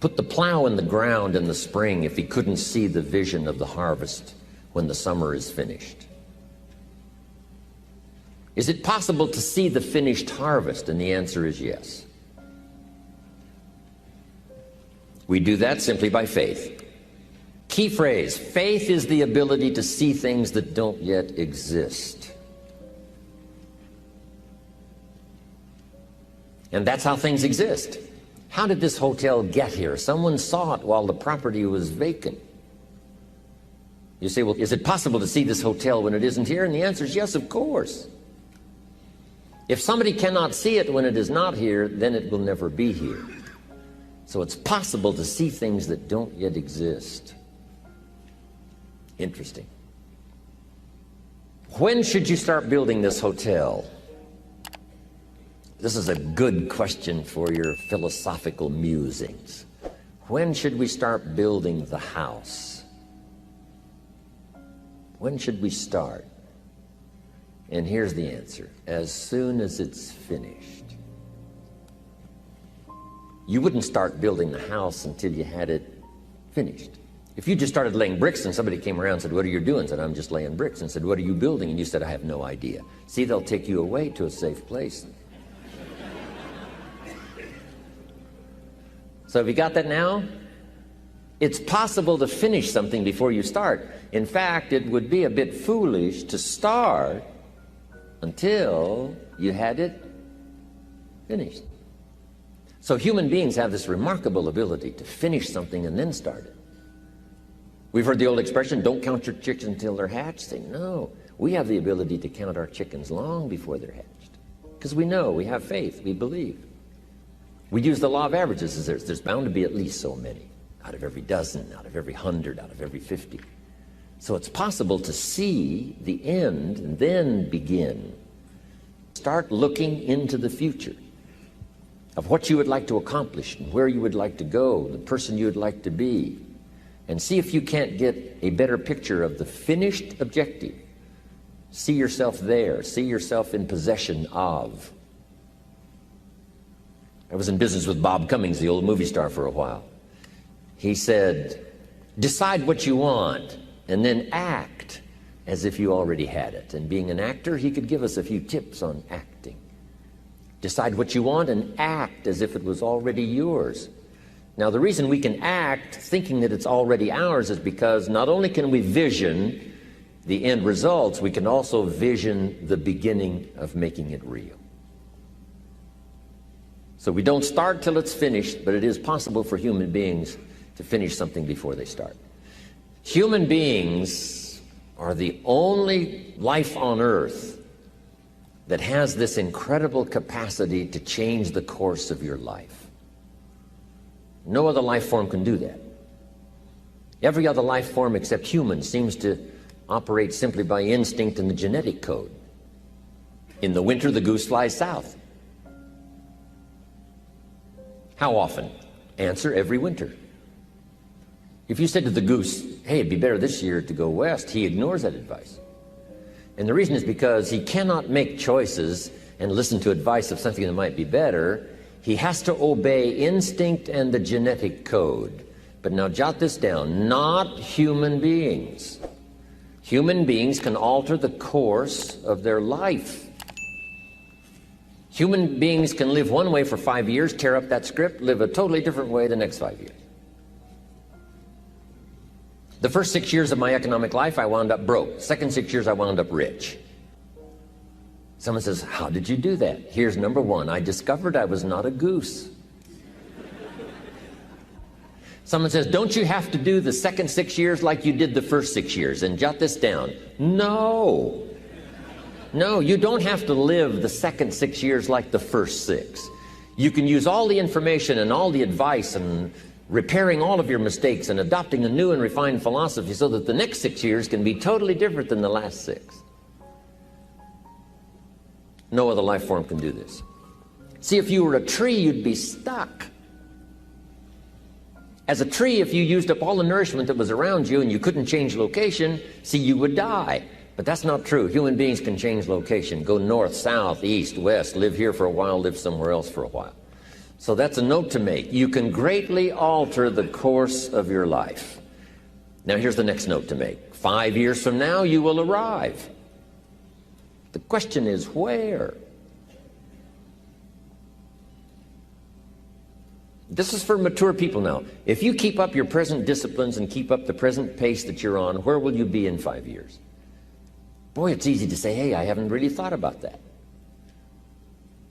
put the plow in the ground in the spring if he couldn't see the vision of the harvest when the summer is finished? Is it possible to see the finished harvest? And the answer is yes. We do that simply by faith. Key phrase, faith is the ability to see things that don't yet exist. And that's how things exist. How did this hotel get here? Someone saw it while the property was vacant. You say, well, is it possible to see this hotel when it isn't here? And the answer is yes, of course. If somebody cannot see it when it is not here, then it will never be here. So it's possible to see things that don't yet exist. Interesting. When should you start building this hotel? This is a good question for your philosophical musings. When should we start building the house? When should we start? And here's the answer. As soon as it's finished. You wouldn't start building the house until you had it finished. If you just started laying bricks and somebody came around and said, what are you doing? I said, I'm just laying bricks. And said, what are you building? And you said, I have no idea. See, they'll take you away to a safe place. So have you got that now? It's possible to finish something before you start. In fact, it would be a bit foolish to start until you had it finished. So human beings have this remarkable ability to finish something and then start it. We've heard the old expression, don't count your chickens until they're hatched. Say, no, we have the ability to count our chickens long before they're hatched. Because we know, we have faith, we believe. We use the law of averages. There's bound to be at least so many. Out of every dozen, out of every 100, out of every 50. So it's possible to see the end and then begin. Start looking into the future of what you would like to accomplish and where you would like to go, the person you would like to be, and see if you can't get a better picture of the finished objective. See yourself there. See yourself in possession of. I was in business with Bob Cummings, the old movie star, for a while. He said, decide what you want and then act as if you already had it. And being an actor, he could give us a few tips on acting. Decide what you want and act as if it was already yours. Now, the reason we can act thinking that it's already ours is because not only can we vision the end results, we can also vision the beginning of making it real. So we don't start till it's finished, but it is possible for human beings to finish something before they start. Human beings are the only life on earth that has this incredible capacity to change the course of your life. No other life form can do that. Every other life form except humans seems to operate simply by instinct and the genetic code. In the winter, the goose flies south. How often? Answer, every winter. If you said to the goose, hey, it'd be better this year to go west, he ignores that advice. And the reason is because he cannot make choices and listen to advice of something that might be better. He has to obey instinct and the genetic code. But now jot this down, not human beings. Human beings can alter the course of their life. Human beings can live one way for 5 years, tear up that script, live a totally different way the next 5 years. The first 6 years of my economic life, I wound up broke. Second 6 years, I wound up rich. Someone says, how did you do that? Here's number one. I discovered I was not a goose. Someone says, don't you have to do the second 6 years like you did the first 6 years? And jot this down. No. No, you don't have to live the second 6 years like the first 6. You can use all the information and all the advice and repairing all of your mistakes and adopting a new and refined philosophy so that the next 6 years can be totally different than the last 6. No other life form can do this. See, if you were a tree, you'd be stuck. As a tree, if you used up all the nourishment that was around you and you couldn't change location, see, you would die. But that's not true. Human beings can change location, go north, south, east, west, live here for a while, live somewhere else for a while. So that's a note to make. You can greatly alter the course of your life. Now here's the next note to make. 5 years from now, you will arrive. The question is, where? This is for mature people now. If you keep up your present disciplines and keep up the present pace that you're on, where will you be in 5 years? Boy, it's easy to say, hey, I haven't really thought about that.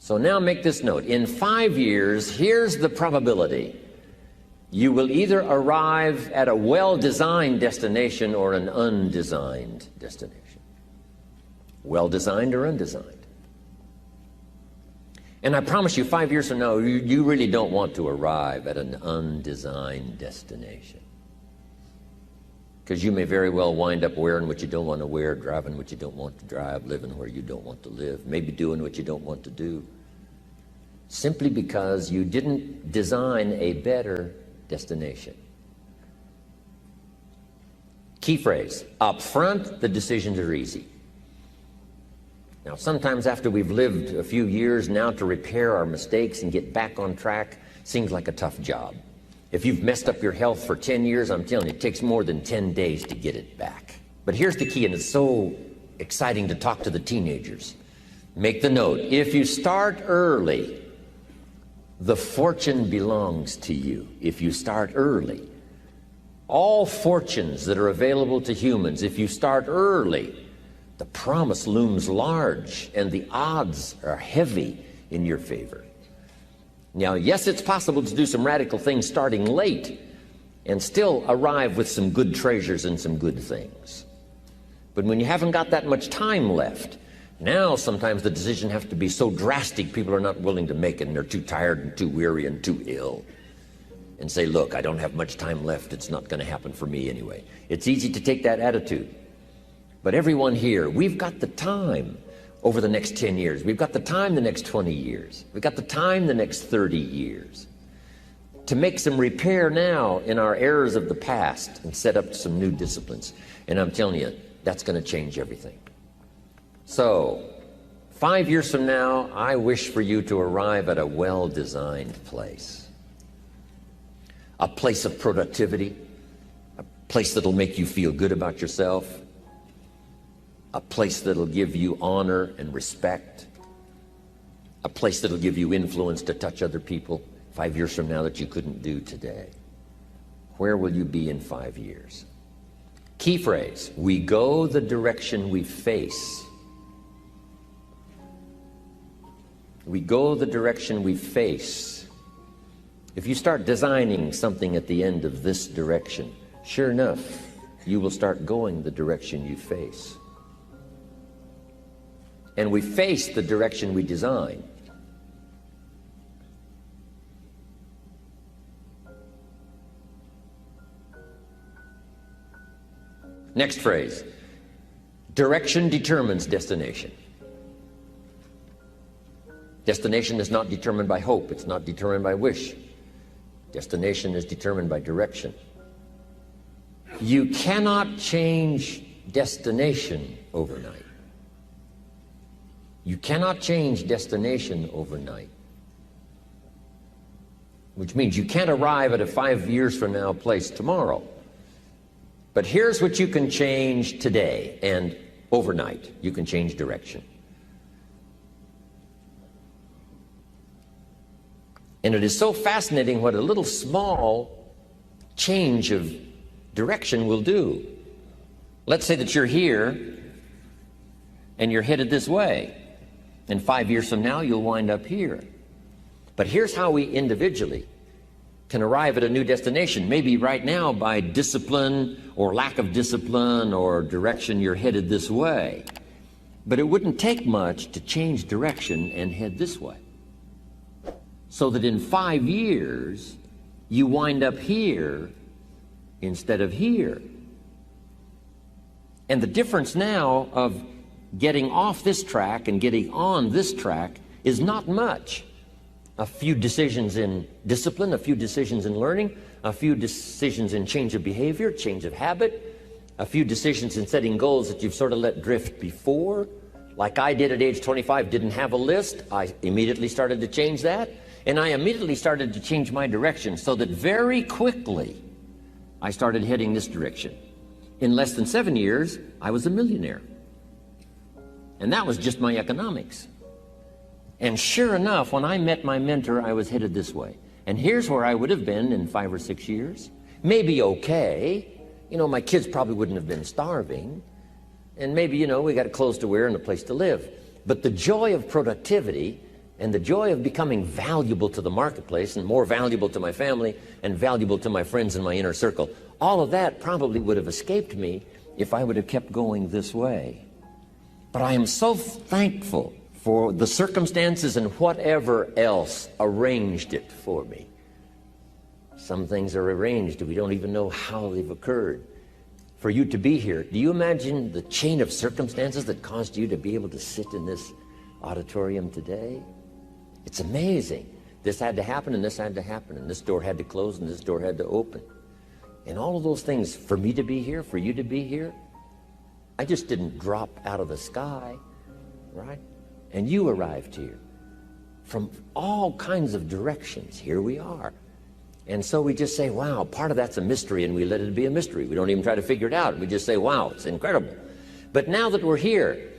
So now make this note. In 5 years, here's the probability. You will either arrive at a well-designed destination or an undesigned destination. Well-designed or undesigned. And I promise you, 5 years from now, you really don't want to arrive at an undesigned destination. Because you may very well wind up wearing what you don't want to wear, driving what you don't want to drive, living where you don't want to live, maybe doing what you don't want to do. Simply because you didn't design a better destination. Key phrase, up front, the decisions are easy. Now, sometimes after we've lived a few years now, to repair our mistakes and get back on track seems like a tough job. If you've messed up your health for 10 years, I'm telling you, it takes more than 10 days to get it back. But here's the key, and it's so exciting to talk to the teenagers. Make the note, if you start early, the fortune belongs to you. If you start early. All fortunes that are available to humans, if you start early, the promise looms large and the odds are heavy in your favor. Now, yes, it's possible to do some radical things starting late and still arrive with some good treasures and some good things. But when you haven't got that much time left, now sometimes the decision has to be so drastic people are not willing to make it, and they're too tired and too weary and too ill. And say, look, I don't have much time left. It's not going to happen for me anyway. It's easy to take that attitude. But everyone here, we've got the time over the next 10 years. We've got the time the next 20 years. We've got the time the next 30 years to make some repair now in our errors of the past and set up some new disciplines. And I'm telling you, that's going to change everything. So, 5 years from now, I wish for you to arrive at a well-designed place. A place of productivity, a place that'll make you feel good about yourself, a place that'll give you honor and respect, a place that'll give you influence to touch other people 5 years from now that you couldn't do today. Where will you be in 5 years? Key phrase, we go the direction we face. We go the direction we face. If you start designing something at the end of this direction, sure enough, you will start going the direction you face. And we face the direction we design. Next phrase, direction determines destination. Destination is not determined by hope, it's not determined by wish. Destination is determined by direction. You cannot change destination overnight. You cannot change destination overnight. Which means you can't arrive at a 5 years from now place tomorrow. But here's what you can change today and overnight. You can change direction. And it is so fascinating what a little small change of direction will do. Let's say that you're here and you're headed this way. And 5 years from now, you'll wind up here. But here's how we individually can arrive at a new destination. Maybe right now by discipline or lack of discipline or direction, you're headed this way. But it wouldn't take much to change direction and head this way. So that in 5 years, you wind up here instead of here. And the difference now of getting off this track and getting on this track is not much. A few decisions in discipline, a few decisions in learning, a few decisions in change of behavior, change of habit, a few decisions in setting goals that you've sort of let drift before. Like I did at age 25, didn't have a list. I immediately started to change that. And I immediately started to change my direction so that very quickly I started heading this direction. In less than 7 years, I was a millionaire. And that was just my economics. And sure enough, when I met my mentor, I was headed this way. And here's where I would have been in 5 or 6 years. Maybe okay. You know, my kids probably wouldn't have been starving. And maybe, you know, we got clothes to wear and a place to live. But the joy of productivity and the joy of becoming valuable to the marketplace and more valuable to my family and valuable to my friends in my inner circle, all of that probably would have escaped me if I would have kept going this way. But I am so thankful for the circumstances and whatever else arranged it for me. Some things are arranged, we don't even know how they've occurred. For you to be here, do you imagine the chain of circumstances that caused you to be able to sit in this auditorium today? It's amazing. This had to happen, and this had to happen, and this door had to close, and this door had to open. And all of those things, for me to be here, for you to be here, I just didn't drop out of the sky, right? And you arrived here from all kinds of directions. Here we are. And so we just say, wow, part of that's a mystery, and we let it be a mystery. We don't even try to figure it out. We just say, wow, it's incredible. But now that we're here,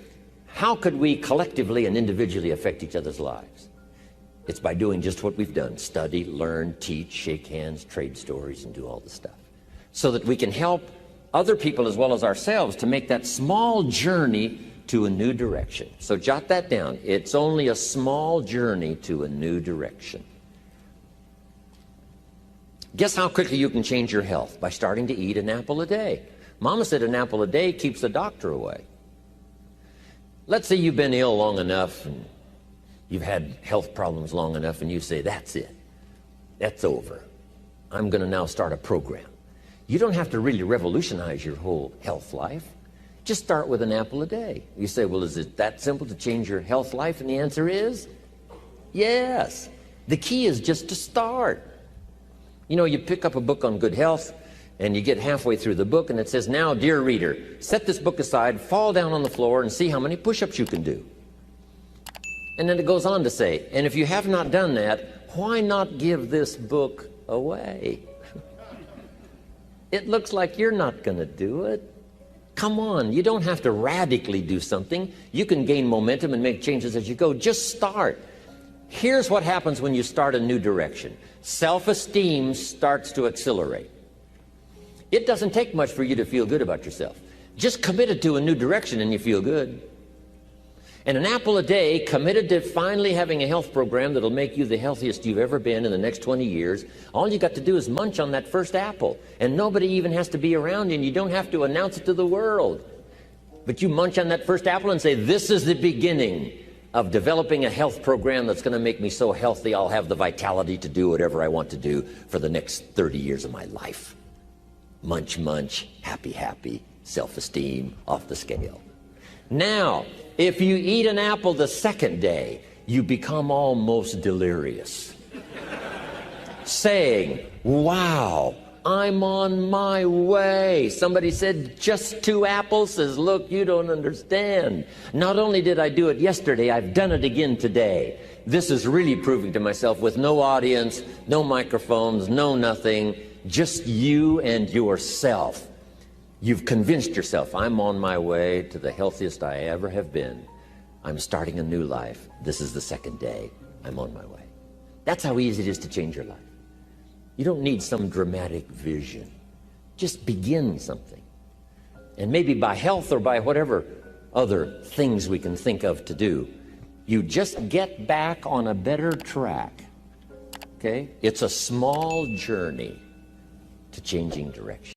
how could we collectively and individually affect each other's lives? It's by doing just what we've done: study, learn, teach, shake hands, trade stories, and do all the stuff, so that we can help other people as well as ourselves to make that small journey to a new direction. So jot that down. It's only a small journey to a new direction. Guess how quickly you can change your health? By starting to eat an apple a day. Mama said an apple a day keeps the doctor away. Let's say you've been ill long enough and you've had health problems long enough, and you say, that's it. That's over. I'm going to now start a program. You don't have to really revolutionize your whole health life. Just start with an apple a day. You say, well, is it that simple to change your health life? And the answer is yes. The key is just to start. You know, you pick up a book on good health, and you get halfway through the book, and it says, now, dear reader, set this book aside, fall down on the floor, and see how many push-ups you can do. And then it goes on to say, and if you have not done that, why not give this book away? It looks like you're not going to do it. Come on, you don't have to radically do something. You can gain momentum and make changes as you go. Just start. Here's what happens when you start a new direction. Self-esteem starts to accelerate. It doesn't take much for you to feel good about yourself. Just committed to a new direction and you feel good. And an apple a day, committed to finally having a health program that'll make you the healthiest you've ever been in the next 20 years, all you got to do is munch on that first apple. And nobody even has to be around you, and you don't have to announce it to the world. But you munch on that first apple and say, this is the beginning of developing a health program that's going to make me so healthy I'll have the vitality to do whatever I want to do for the next 30 years of my life. Munch, munch, happy, happy, self-esteem off the scale. Now, if you eat an apple the second day, you become almost delirious, saying, wow, I'm on my way. Somebody said, just 2 apples? Says, look, you don't understand. Not only did I do it yesterday, I've done it again today. This is really proving to myself with no audience, no microphones, no nothing, just you and yourself. You've convinced yourself, I'm on my way to the healthiest I ever have been. I'm starting a new life. This is the second day. I'm on my way. That's how easy it is to change your life. You don't need some dramatic vision. Just begin something. And maybe by health or by whatever other things we can think of to do, you just get back on a better track. Okay? It's a small journey to changing direction.